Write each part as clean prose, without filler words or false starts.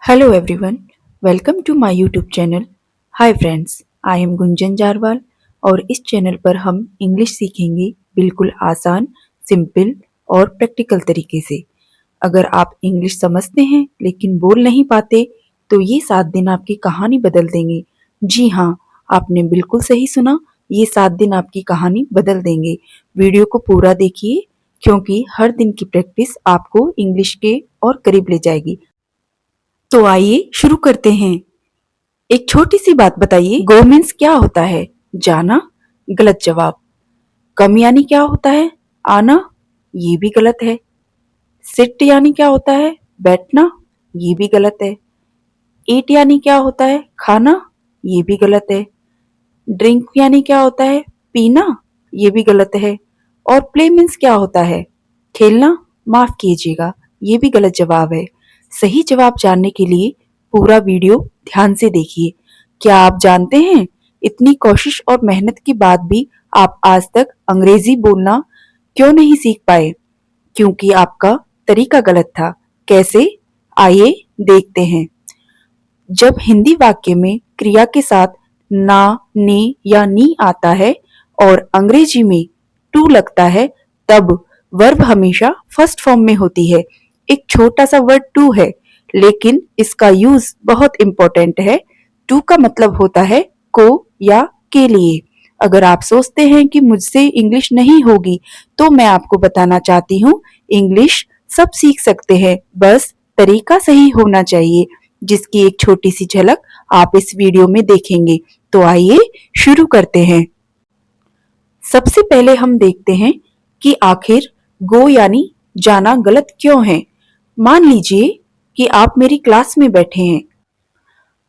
Hello everyone, welcome to my YouTube channel. Hi friends, I am Gunjan Jarwal और इस channel पर हम इंग्लिश सीखेंगे बिल्कुल आसान, सिंपल और प्रैक्टिकल तरीके से। अगर आप इंग्लिश समझते हैं लेकिन बोल नहीं पाते तो ये 7 दिन आपकी कहानी बदल देंगे। जी हाँ, आपने बिल्कुल सही सुना, ये 7 दिन आपकी कहानी बदल देंगे। वीडियो को पूरा देखिए क्योंकि हर दिन की प्रैक्टिस आपको इंग्लिश के और करीब ले जाएगी। तो आइए शुरू करते हैं। एक छोटी सी बात बताइए, गो मीन्स क्या होता है? जाना, गलत जवाब। कम यानी क्या होता है? आना, ये भी गलत है। सिट यानी क्या होता है? बैठना, ये भी गलत है। ईट यानी क्या होता है? खाना, ये भी गलत है। ड्रिंक यानी क्या होता है? पीना, ये भी गलत है। और प्ले मीन्स क्या होता है? खेलना, माफ कीजिएगा, ये भी गलत जवाब है। सही जवाब जानने के लिए पूरा वीडियो ध्यान से देखिए। क्या आप जानते हैं, इतनी कोशिश और मेहनत के बाद भी आप आज तक अंग्रेजी बोलना क्यों नहीं सीख पाए? क्योंकि आपका तरीका गलत था। कैसे? आइए देखते हैं। जब हिंदी वाक्य में क्रिया के साथ ना, ने या नी आता है और अंग्रेजी में टू लगता है, तब वर्ब हमेशा फर्स्ट फॉर्म में होती है। एक छोटा सा वर्ड टू है, लेकिन इसका यूज बहुत इंपॉर्टेंट है। टू का मतलब होता है को या के लिए। अगर आप सोचते हैं कि मुझसे इंग्लिश नहीं होगी, तो मैं आपको बताना चाहती हूँ, इंग्लिश सब सीख सकते हैं, बस तरीका सही होना चाहिए, जिसकी एक छोटी सी झलक आप इस वीडियो में देखेंगे। तो आइए शुरू करते हैं। सबसे पहले हम देखते हैं कि आखिर गो यानी जाना गलत क्यों है। मान लीजिए कि आप मेरी क्लास में बैठे हैं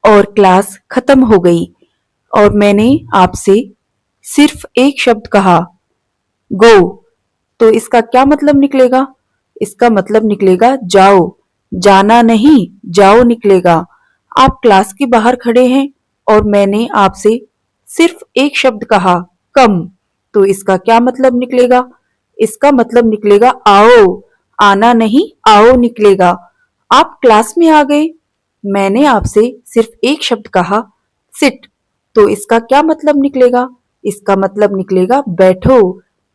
और क्लास खत्म हो गई और मैंने आपसे सिर्फ एक शब्द कहा, गो। तो इसका क्या मतलब निकलेगा? इसका मतलब निकलेगा जाओ। जाना नहीं, जाओ निकलेगा। आप क्लास के बाहर खड़े हैं और मैंने आपसे सिर्फ एक शब्द कहा, कम। तो इसका क्या मतलब निकलेगा? इसका मतलब निकलेगा आओ। आना नहीं, आओ निकलेगा। आप क्लास में आ गए, मैंने आपसे सिर्फ एक शब्द कहा, सिट। तो इसका क्या मतलब निकलेगा? इसका मतलब निकलेगा बैठो।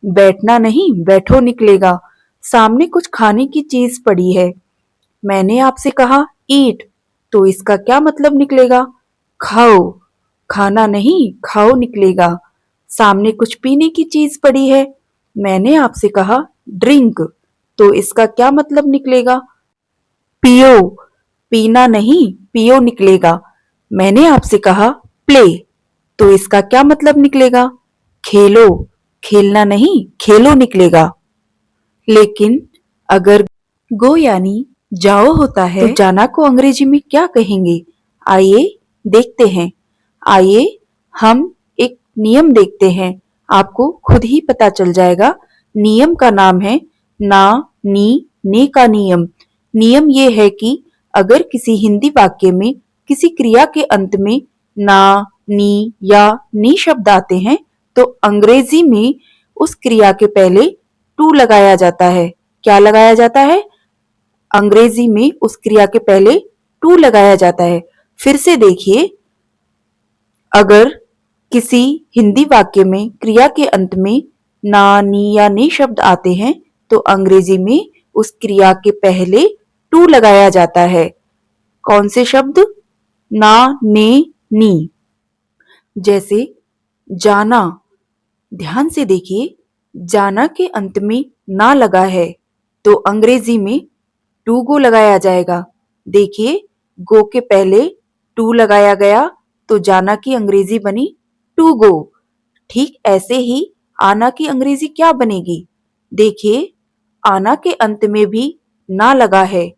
बैठना नहीं, बैठो निकलेगा। सामने कुछ खाने की चीज पड़ी है, मैंने आपसे कहा ईट। तो इसका क्या मतलब निकलेगा? खाओ। खाना नहीं, खाओ निकलेगा। सामने कुछ पीने की चीज पड़ी है, मैंने आपसे कहा ड्रिंक। तो इसका क्या मतलब निकलेगा? पियो। पीना नहीं, पियो निकलेगा। मैंने आपसे कहा प्ले। तो इसका क्या मतलब निकलेगा? खेलो। खेलना नहीं, खेलो निकलेगा। लेकिन अगर गो यानी जाओ होता है, तो जाना को अंग्रेजी में क्या कहेंगे? आइए देखते हैं। आइए हम एक नियम देखते हैं, आपको खुद ही पता चल जाएगा। नियम का नाम है ना, नी, ने का नियम। नियम ये है कि अगर किसी हिंदी वाक्य में किसी क्रिया के अंत में ना, नी या ने शब्द आते हैं, तो अंग्रेजी में उस क्रिया के पहले टू लगाया जाता है। क्या लगाया जाता है? अंग्रेजी में उस क्रिया के पहले टू लगाया जाता है। फिर से देखिए, अगर किसी हिंदी वाक्य में क्रिया के अंत में ना, नी या ने शब्द आते हैं, तो अंग्रेजी में उस क्रिया के पहले टू लगाया जाता है। कौन से शब्द? ना, ने, नी। जैसे जाना, ध्यान से देखिए, जाना के अंत में ना लगा है, तो अंग्रेजी में टू गो लगाया जाएगा। देखिए, गो के पहले टू लगाया गया, तो जाना की अंग्रेजी बनी टू गो। ठीक ऐसे ही आना की अंग्रेजी क्या बनेगी? देखिए, आना के अंत में भी ना लगा है,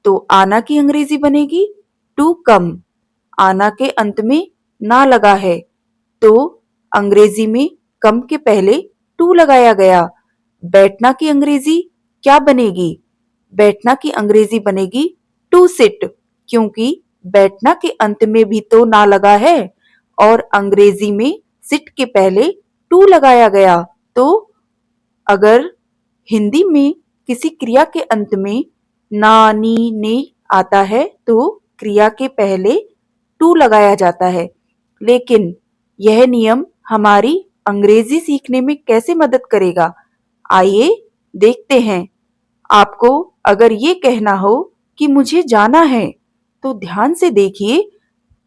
तो आना की अंग्रेजी बनेगी टू कम। आना के अंत में ना लगा है, तो अंग्रेजी में कम के पहले टू लगाया गया। बैठना की अंग्रेजी क्या बनेगी? बैठना की अंग्रेजी बनेगी टू सिट, क्योंकि बैठना के अंत में भी तो ना लगा है और अंग्रेजी में सिट के पहले टू लगाया गया। तो अगर हिंदी में किसी क्रिया के अंत में ना, नी, ने आता है, तो क्रिया के पहले टू लगाया जाता है। लेकिन यह नियम हमारी अंग्रेजी सीखने में कैसे मदद करेगा? आइए देखते हैं। आपको अगर ये कहना हो कि मुझे जाना है, तो ध्यान से देखिए,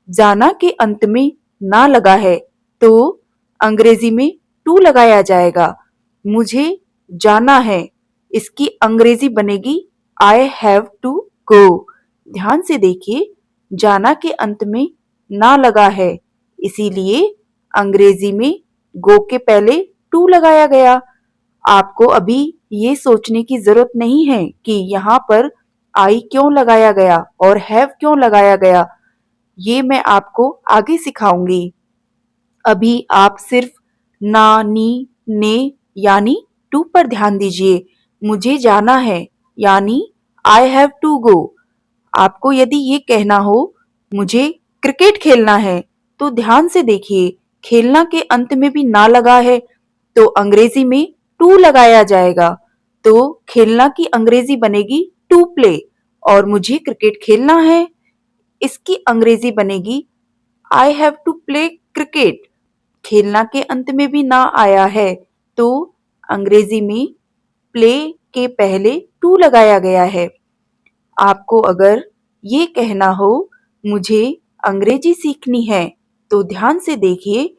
जाना के अंत में ना लगा है, तो अंग्रेजी में टू लगाया जाएगा। मुझे जाना है, इसकी अंग्रेजी बनेगी आई हैव टू गो। ध्यान से देखिए, जाना के अंत में ना लगा है, इसीलिए अंग्रेजी में गो के पहले टू लगाया गया। आपको अभी ये सोचने की जरूरत नहीं है कि यहाँ पर आई क्यों लगाया गया और हैव क्यों लगाया गया। ये मैं आपको आगे सिखाऊंगी। अभी आप सिर्फ ना, नी, ने यानी टू पर ध्यान दीजिए। मुझे जाना है यानी आई हैव टू गो। आपको यदि ये कहना हो मुझे क्रिकेट खेलना है, तो ध्यान से देखिए, खेलना के अंत में भी ना लगा है, तो अंग्रेजी में टू लगाया जाएगा। तो खेलना की अंग्रेजी बनेगी टू प्ले, और मुझे क्रिकेट खेलना है, इसकी अंग्रेजी बनेगी I have to play cricket. खेलना के अंत में भी ना आया है, तो अंग्रेजी में प्ले के पहले टू लगाया गया है। आपको अगर ये कहना हो मुझे अंग्रेजी सीखनी है, तो ध्यान से देखिए,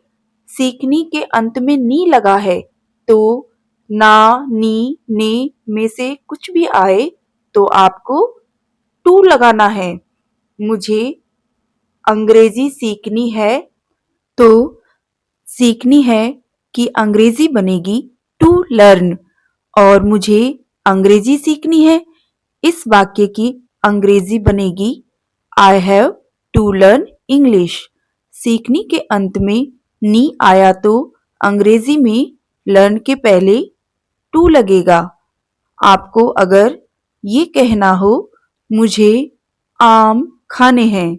सीखनी के अंत में नी लगा है, तो ना, नी, ने में से कुछ भी आए तो आपको टू लगाना है। मुझे अंग्रेजी सीखनी है, तो सीखनी है कि अंग्रेजी बनेगी टू लर्न, और मुझे अंग्रेजी सीखनी है, इस वाक्य की अंग्रेजी बनेगी I have to learn English. सीखनी के अंत में नी आया तो अंग्रेजी में लर्न के पहले टू लगेगा। आपको अगर ये कहना हो मुझे आम खाने हैं,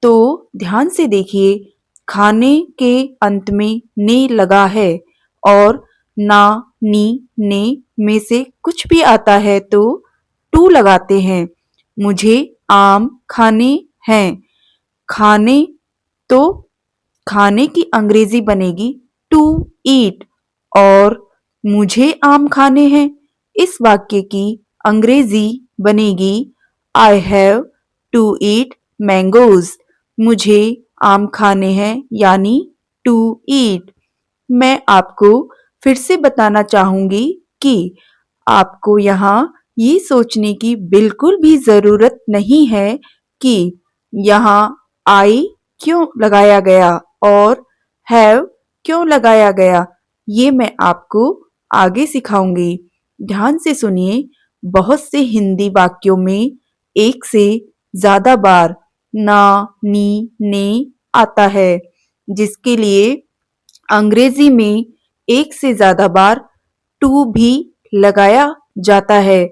तो ध्यान से देखिए, खाने के अंत में ने लगा है और ना, नी, ने में से कुछ भी आता है तो टू लगाते हैं। मुझे आम खाने हैं, खाने, तो खाने की अंग्रेजी बनेगी टू ईट, और मुझे आम खाने हैं, इस वाक्य की अंग्रेजी बनेगी I have to eat mangoes. मुझे आम खाने हैं यानी टू ईट। मैं आपको फिर से बताना चाहूंगी कि आपको यहाँ ये सोचने की बिल्कुल भी जरूरत नहीं है कि यहाँ आई क्यों लगाया गया और हैव क्यों लगाया गया। ये मैं आपको आगे सिखाऊंगी। ध्यान से सुनिए, बहुत से हिंदी वाक्यों में एक से ज्यादा बार ना, नी, ने आता है, जिसके लिए अंग्रेजी में एक से ज्यादा बार टू भी लगाया जाता है।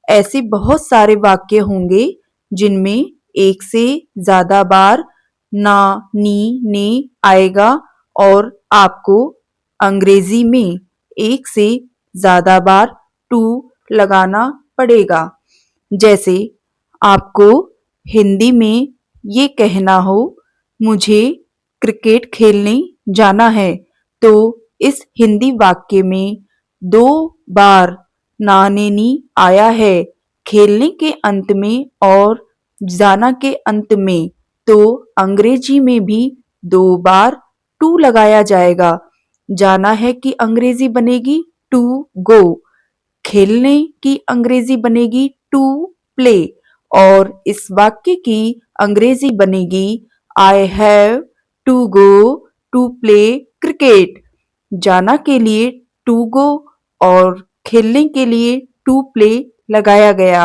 ऐसे बहुत सारे वाक्य होंगे जिनमें एक से ज्यादा बार ना, नी, ने आएगा, और आपको अंग्रेजी में एक से ज्यादा बार टू लगाना पड़ेगा। जैसे आपको हिंदी में ये कहना हो मुझे क्रिकेट खेलने जाना है, तो इस हिंदी वाक्य में दो बार ना, ने, नी आया है, खेलने के अंत में और जाना के अंत में, तो अंग्रेजी में भी दो बार टू लगाया जाएगा। जाना है कि अंग्रेजी बनेगी टू गो, खेलने की अंग्रेजी बनेगी टू प्ले, और इस वाक्य की अंग्रेजी बनेगी I have to go to play cricket. जाना के लिए टू गो और खेलने के लिए टू प्ले लगाया गया।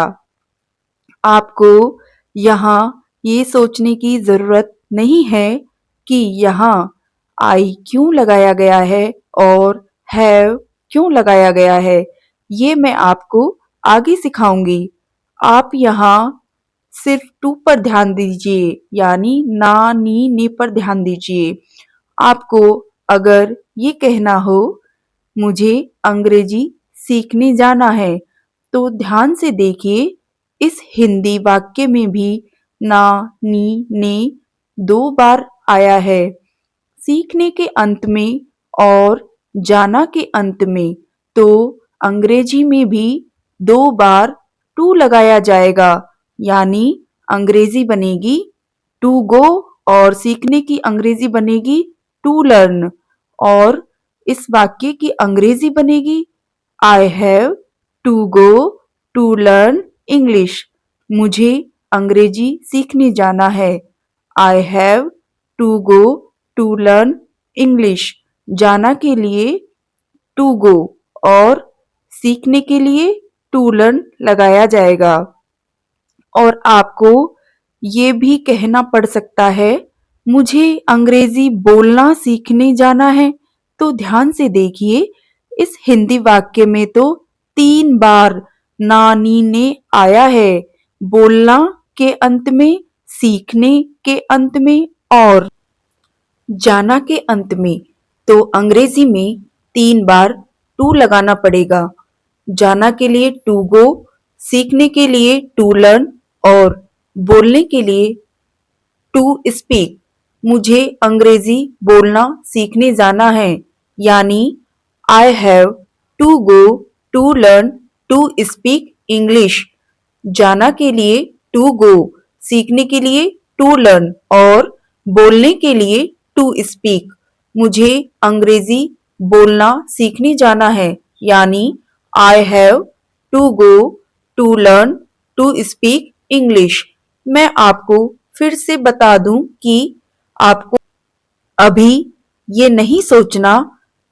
आपको यहाँ ये सोचने की जरूरत नहीं है कि यहाँ आई क्यों लगाया गया है और हैव क्यों लगाया गया है। ये मैं आपको आगे सिखाऊंगी। आप यहाँ सिर्फ टू पर ध्यान दीजिए, यानी ना, नी, ने पर ध्यान दीजिए। आपको अगर ये कहना हो मुझे अंग्रेजी सीखने जाना है, तो ध्यान से देखिए, इस हिंदी वाक्य में भी ना, नी, ने 2 बार आया है। सीखने के अंत में और जाना के अंत में तो अंग्रेजी में भी 2 बार टू लगाया जाएगा, यानी अंग्रेजी बनेगी टू गो और सीखने की अंग्रेजी बनेगी टू लर्न। और इस वाक्य की अंग्रेजी बनेगी I have to go to learn English. मुझे अंग्रेजी सीखने जाना है। I have to go to learn English. जाना के लिए टू गो और सीखने के लिए टू लर्न लगाया जाएगा। और आपको ये भी कहना पड़ सकता है, मुझे अंग्रेजी बोलना सीखने जाना है। तो ध्यान से देखिए, इस हिंदी वाक्य में तो 3 बार ना, नी, ने आया है। बोलना के अंत में, सीखने के अंत में और जाना के अंत में। तो अंग्रेजी में 3 बार टू लगाना पड़ेगा। जाना के लिए टू गो, सीखने के लिए टू लर्न और बोलने के लिए टू स्पीक। मुझे अंग्रेजी बोलना सीखने जाना है, यानी I have to go to learn to speak English. जाना के लिए टू गो, सीखने के लिए टू लर्न और बोलने के लिए टू स्पीक। मुझे अंग्रेजी बोलना सीखने जाना है, यानी I have to go to learn to speak English. मैं आपको फिर से बता दूं कि आपको अभी ये नहीं सोचना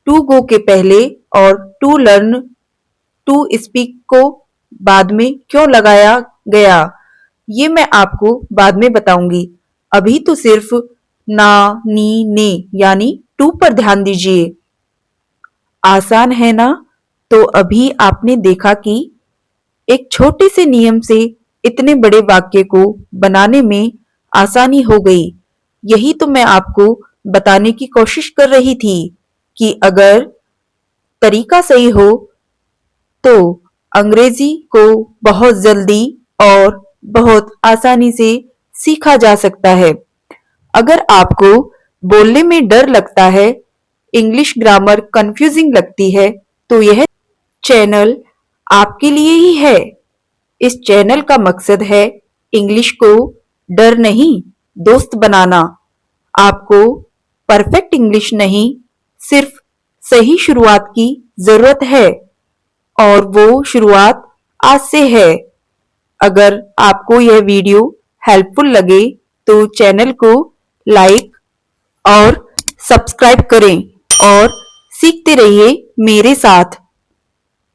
टू गो के पहले और टू लर्न टू स्पीक को बाद में क्यों लगाया गया, ये मैं आपको बाद में बताऊंगी। अभी तो सिर्फ ना, नी, ने यानी टू पर ध्यान दीजिए। आसान है ना? तो अभी आपने देखा कि एक छोटे से नियम से इतने बड़े वाक्य को बनाने में आसानी हो गई। यही तो मैं आपको बताने की कोशिश कर रही थी कि अगर तरीका सही हो तो अंग्रेजी को बहुत जल्दी और बहुत आसानी से सीखा जा सकता है। अगर आपको बोलने में डर लगता है, इंग्लिश ग्रामर कंफ्यूजिंग लगती है, तो यह चैनल आपके लिए ही है। इस चैनल का मकसद है इंग्लिश को डर नहीं, दोस्त बनाना। आपको परफेक्ट इंग्लिश नहीं, सिर्फ सही शुरुआत की जरूरत है और वो शुरुआत आज से है। अगर आपको यह वीडियो हेल्पफुल लगे तो चैनल को लाइक और सब्सक्राइब करें और सीखते रहिए मेरे साथ।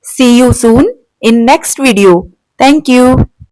See you soon in next video. Thank you.